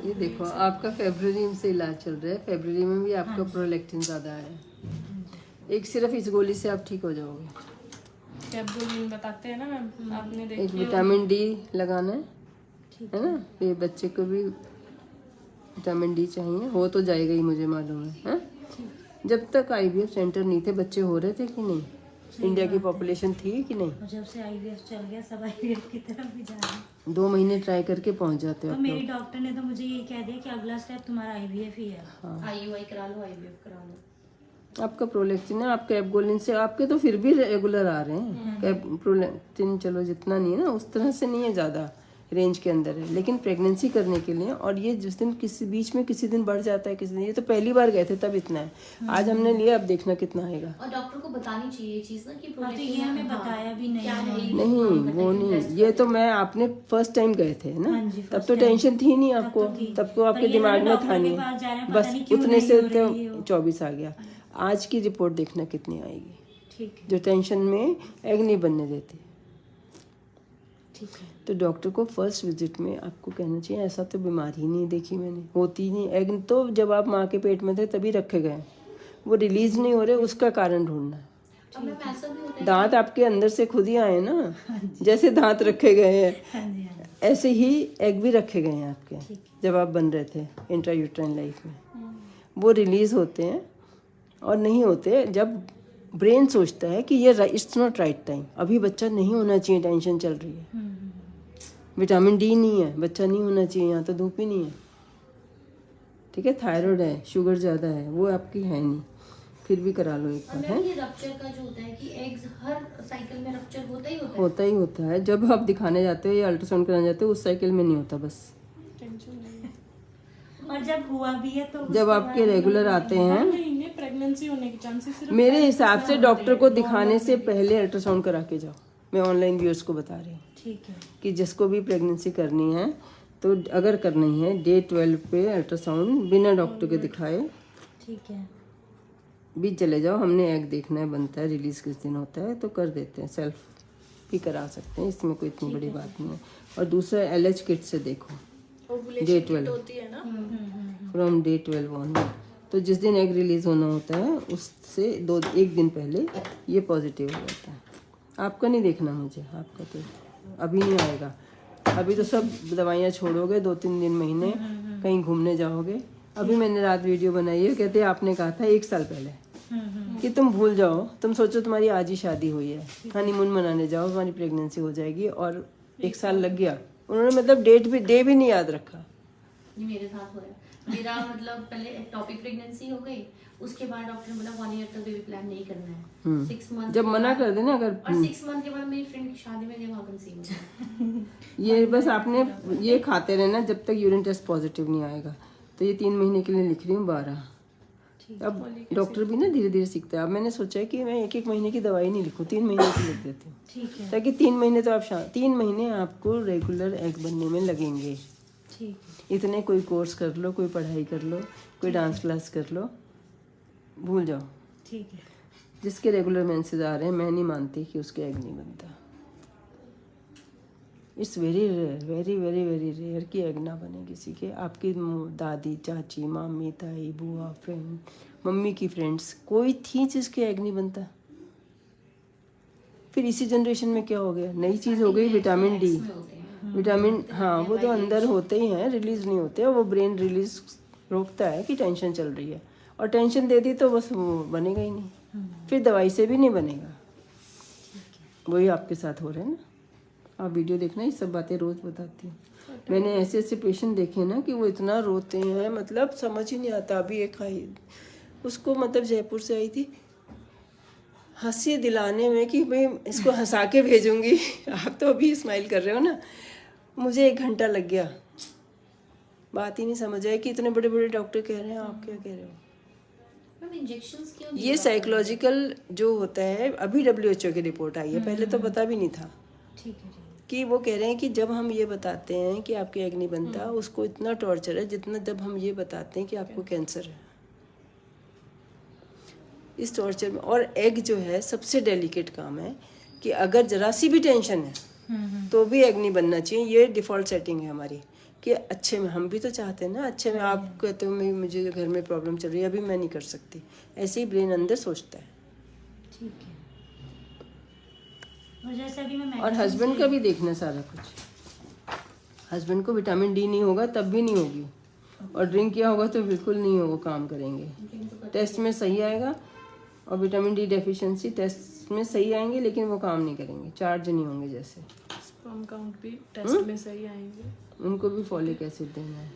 ये देखो आपका फेब्रुअरी से इलाज चल रहा है, फेब्रुअरी में भी आपका प्रोलैक्टिन ज़्यादा है। एक सिर्फ इस गोली से आप ठीक हो जाओगे। कैप्सूल बताते हैं ना मैम, आपने एक देखी विटामिन डी लगाना है ना, ये बच्चे को भी विटामिन डी चाहिए, हो तो जाएगा ही मुझे मालूम है, हाँ? जब तक आईवीएफ सेंटर नहीं थे बच्चे हो रहे थे कि नहीं? इंडिया की पॉपुलेशन थी कि नहीं? जब से आईवीएफ चल गया सब आईवीएफ की तरफ भी जा रहे हैं। 2 महीने ट्राई करके पहुंच जाते हो तो आप मेरी लोग। डॉक्टर ने तो मुझे ये कह दिया कि अगला स्टेप तुम्हारा आईवीएफ ही है। आईयूआई करा लो, आईवीएफ करा लो। आपका प्रोलैक्टिन है, आपका एबगोलिन से आपके तो फिर भी रेगुलर आ रहे हैं। प्रोलैक्टिन चलो जितना नहीं है ना उस तरह से नहीं है, ज़्यादा रेंज के अंदर है, लेकिन प्रेगनेंसी करने के लिए, और ये जिस दिन किसी बीच में किसी दिन बढ़ जाता है, किसी दिन, ये तो पहली बार गए थे तब इतना है, आज हमने लिया, अब देखना कितना आएगा। और डॉक्टर को बतानी चाहिए ये चीज ना कि हाँ, तो ये हमें बताया भी नहीं है। नहीं वो नहीं, ये तो मैं आपने फर्स्ट टाइम गए थे ना, हाँ जी, तब तो टेंशन थी नहीं आपको, तब तो आपके दिमाग में था नहीं, बस उतने से तो 24 आ गया। आज की रिपोर्ट देखना कितनी आएगी, ठीक है, जो टेंशन में एग नहीं बनने देती। ठीक है। तो डॉक्टर को फर्स्ट विजिट में आपको कहना चाहिए ऐसा तो बीमारी ही नहीं देखी मैंने, होती नहीं एग, तो जब आप माँ के पेट में थे तभी रखे गए, वो रिलीज नहीं हो रहे, उसका कारण ढूंढना है। अब मैम ऐसा भी होता है दांत आपके अंदर से खुद ही आए ना, जैसे दांत रखे गए हैं हाँ जी, हाँ जी। ऐसे ही एग भी रखे गए हैं आपके, जब आप बन रहे थे इंट्रायूट्राइन लाइफ में, वो रिलीज होते हैं और नहीं होते जब ब्रेन सोचता है कि ये इट्स नॉट राइट टाइम, अभी बच्चा नहीं होना चाहिए, टेंशन चल रही है, विटामिन डी नहीं है, बच्चा नहीं होना चाहिए, यहाँ तो धूप ही नहीं है, ठीक है, थायराइड है, शुगर ज़्यादा है, वो आपकी है नहीं, फिर भी करा लो एक बार, है। ये रप्चर का जो होता है कि एग्स हर साइकिल में रप्चर होता ही होता है। होता ही होता है, जब आप दिखाने जाते हो या अल्ट्रासाउंड कराने जाते हो उस साइकिल में नहीं होता, बस और जब हुआ भी है तो जब आपके रेगुलर आते हैं, महीने प्रेगनेंसी होने के चांसेस सिर्फ मेरे हिसाब से डॉक्टर को दिखाने से पहले अल्ट्रासाउंड करा के जाओ। मैं ऑनलाइन व्यूअर्स को बता रही हूँ ठीक है, कि जिसको भी प्रेगनेंसी करनी है तो अगर करनी है डे 12 पे अल्ट्रासाउंड बिना डॉक्टर के दिखाए ठीक है, भी चले जाओ, हमने एग देखना है बनता है, रिलीज किस दिन होता है तो कर देते हैं, सेल्फ भी करा सकते हैं, इसमें कोई इतनी बड़ी बात नहीं है। और दूसरा LH किट से देखो, डे 12 होती है ना, फ्रॉम डे 12 ऑन, तो जिस दिन एग रिलीज होना होता है उससे 1 दिन पहले ये पॉजिटिव हो जाता है। आपका नहीं देखना मुझे, आपका तो अभी नहीं आएगा, अभी तो सब दवाइयाँ छोड़ोगे, 2-3 दिन महीने कहीं घूमने जाओगे। अभी मैंने रात वीडियो बनाई है, कहते आपने कहा था 1 साल पहले कि तुम भूल जाओ, तुम सोचो तुम्हारी आज ही शादी हुई है, हनीमून मनाने जाओ, तुम्हारी प्रेगनेंसी हो जाएगी, और 1 साल लग गया। उन्होंने मतलब डे भी नहीं याद रखा। ये मेरे साथ हो रहा है, मेरा मतलब पहले टॉपिक प्रेगनेंसी हो गई, उसके बाद डॉक्टर ने बोला 1 ईयर तक बेबी प्लान नहीं करना है, 6 मंथ जब मना कर देना, अगर और 6 मंथ के बाद मेरी फ्रेंड की शादी में गए, वहाँ कंसीव हो गया। ये बस आपने ये खाते रहना जब तक यूरिन टेस्ट पॉजिटिव नहीं आएगा। तो ये 3 महीने के लिए लिख रही हूँ 12। अब डॉक्टर भी ना धीरे धीरे सीखता है। अब मैंने सोचा है कि मैं 1-1 महीने की दवाई नहीं लिखूँ, 3 महीने की लिख देती हूँ, ठीक है, ताकि 3 महीने तो आप 3 महीने आपको रेगुलर एग बनने में लगेंगे। ठीक इतने कोई कोर्स कर लो, कोई पढ़ाई कर लो, कोई डांस क्लास कर लो, भूल जाओ। ठीक है, जिसके रेगुलर मेंसेस आ रहे हैं, मैं नहीं मानती कि उसके एग नहीं बनता। It's very rare, very very very rare कि एग ना बने किसी के। आपकी दादी, चाची, मामी, ताई, बुआ, फ्रेंड, मम्मी की फ्रेंड्स कोई थी जिसके एग नहीं बनता। फिर इसी जनरेशन में क्या हो गया, नई चीज़ हो गई विटामिन डी, विटामिन, हाँ वो तो अंदर होते ही हैं, रिलीज नहीं होते, वो ब्रेन रिलीज रोकता है कि टेंशन चल रही है, और टेंशन दे दी तो बस वो बनेगा ही नहीं, फिर दवाई से भी नहीं बनेगा। वही आपके साथ हो रहा है ना। आप वीडियो देखना, ये सब बातें रोज़ बताती हूँ। मैंने ऐसे ऐसे पेशेंट देखे ना कि वो इतना रोते हैं, मतलब समझ ही नहीं आता। अभी एक आई, उसको मतलब जयपुर से आई थी, हंसी दिलाने में कि भाई इसको हंसा के भेजूंगी। आप तो अभी स्माइल कर रहे हो ना, मुझे 1 घंटा लग गया, बात ही नहीं समझ आई कि इतने बड़े बड़े डॉक्टर कह रहे हैं, आप क्या कह रहे हो। इंजेक्शंस क्यों ये साइकोलॉजिकल जो होता है, अभी WHO की रिपोर्ट आई है, पहले तो पता भी नहीं था, ठीक है, कि वो कह रहे हैं कि जब हम ये बताते हैं कि आपके एग नहीं बनता, उसको इतना टॉर्चर है जितना जब हम ये बताते हैं कि आपको कैंसर है। इस टॉर्चर में, और एग जो है सबसे डेलिकेट काम है कि अगर जरा सी भी टेंशन है तो भी एग नहीं बनना चाहिए। ये डिफ़ॉल्ट सेटिंग है हमारी, कि अच्छे में, हम भी तो चाहते हैं ना अच्छे में। आप कहते हो मुझे घर में प्रॉब्लम चल रही है, अभी मैं नहीं कर सकती, ऐसे ही ब्रेन अंदर सोचता है। ठीक है। और जैसे अभी मैं और हस्बैंड का भी देखना सारा कुछ। हस्बैंड को विटामिन डी नहीं होगा तब भी नहीं होगी, और ड्रिंक किया होगा तो बिल्कुल नहीं होगा, काम करेंगे। टेस्ट में सही आएगा, और विटामिन डी डेफिशिएंसी टेस्ट में सही आएंगे, लेकिन वो काम नहीं करेंगे, चार्ज नहीं होंगे। जैसे स्पर्म काउंट भी टेस्ट में सही आएंगे। उनको भी फॉलिक एसिड देना है।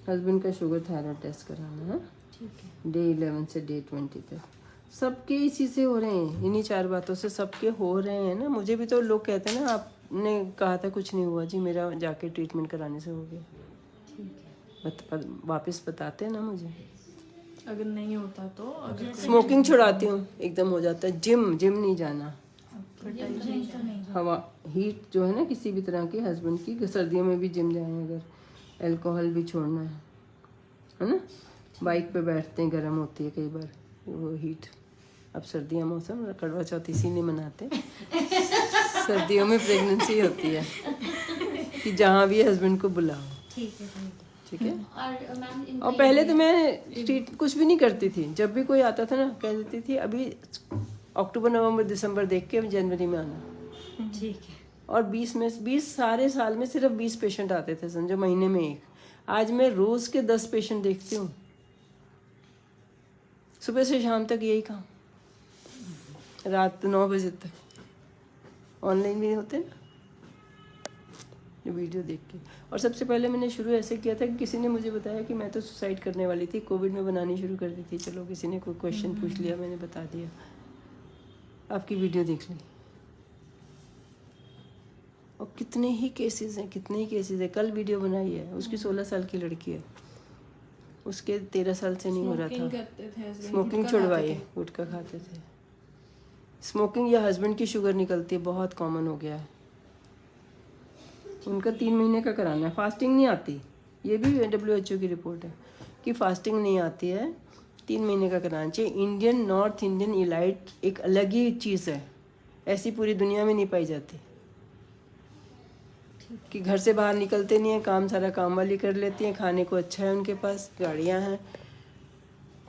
हस्बैंड का शुगर थायराइड टेस्ट कराना है, ठीक है। डे 11 से डे 20 तक। सबके इसी से हो रहे हैं, इन्हीं 4 बातों से सबके हो रहे हैं ना। मुझे भी तो लोग कहते हैं ना, आपने कहा था कुछ नहीं हुआ जी, मेरा जाके ट्रीटमेंट कराने से हो गया। ठीक है। वापस बताते हैं ना मुझे। अगर नहीं होता तो अगर स्मोकिंग छुड़ाती हूँ, एकदम हो जाता है। जिम नहीं जाना, जिम तो नहीं हवा हीट जो है ना किसी भी तरह की, हस्बैंड की, सर्दियों में भी जिम जाएं अगर। अल्कोहल भी छोड़ना है ना। बाइक पे बैठते हैं, गर्म होती है कई बार वो हीट। अब सर्दियाँ मौसम, करवा चौथ इसीलिए मनाते हैं। सर्दियों में प्रेगनेंसी होती है कि जहाँ भी हस्बैंड को बुलाओ। ठीक है। ठीक है। और मैम और पहले तो मैं कुछ भी नहीं करती थी, जब भी कोई आता था ना कह देती थी अभी अक्टूबर नवंबर दिसंबर देख के जनवरी में आना। ठीक है। और 20 सारे साल में सिर्फ 20 पेशेंट आते थे, समझो महीने में एक। आज मैं रोज के 10 पेशेंट देखती हूँ, सुबह से शाम तक यही काम, रात 9 बजे तक। ऑनलाइन भी होते ना वीडियो देख के। और सबसे पहले मैंने शुरू ऐसे किया था कि किसी ने मुझे बताया कि मैं तो सुसाइड करने वाली थी, कोविड में बनानी शुरू कर दी थी। चलो किसी ने कोई क्वेश्चन पूछ लिया, मैंने बता दिया, आपकी वीडियो देख ली। और कितने ही केसेस हैं। कल वीडियो बनाई है, उसकी 16 साल की लड़की है, उसके 13 साल से नहीं हो रहा था। करते थे husband, स्मोकिंग गुटखा छुड़वाई, खाते थे। गुटखा खाते थे। स्मोकिंग या हस्बैंड की शुगर निकलती है, बहुत कॉमन हो गया है। उनका 3 महीने का कराना है। फास्टिंग नहीं आती, ये भी WHO की रिपोर्ट है कि फास्टिंग नहीं आती है, 3 महीने का कराना चाहिए। इंडियन, नॉर्थ इंडियन इलाइट एक अलग ही चीज़ है, ऐसी पूरी दुनिया में नहीं पाई जाती। कि घर से बाहर निकलते नहीं है, काम सारा काम वाली कर लेती हैं, खाने को अच्छा है उनके पास, गाड़ियाँ हैं,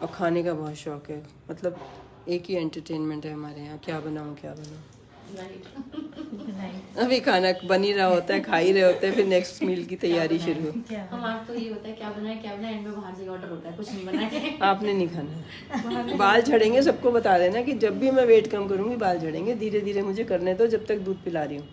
और खाने का बहुत शौक है। मतलब एक ही एंटरटेनमेंट है हमारे यहाँ, क्या बनाऊँ। अभी खाना बन ही रहा होता है, खा ही रहे होते हैं, फिर नेक्स्ट मील की तैयारी शुरू। हमारा तो ये होता है क्या बनाए एंड में बाहर से ऑर्डर होता है, कुछ नहीं बनाए। आपने नहीं खाना है। बाल झड़ेंगे, सबको बता देना कि जब भी मैं वेट कम करूँगी बाल झड़ेंगे। धीरे धीरे मुझे करने दो, जब तक दूध पिला रही हूँ।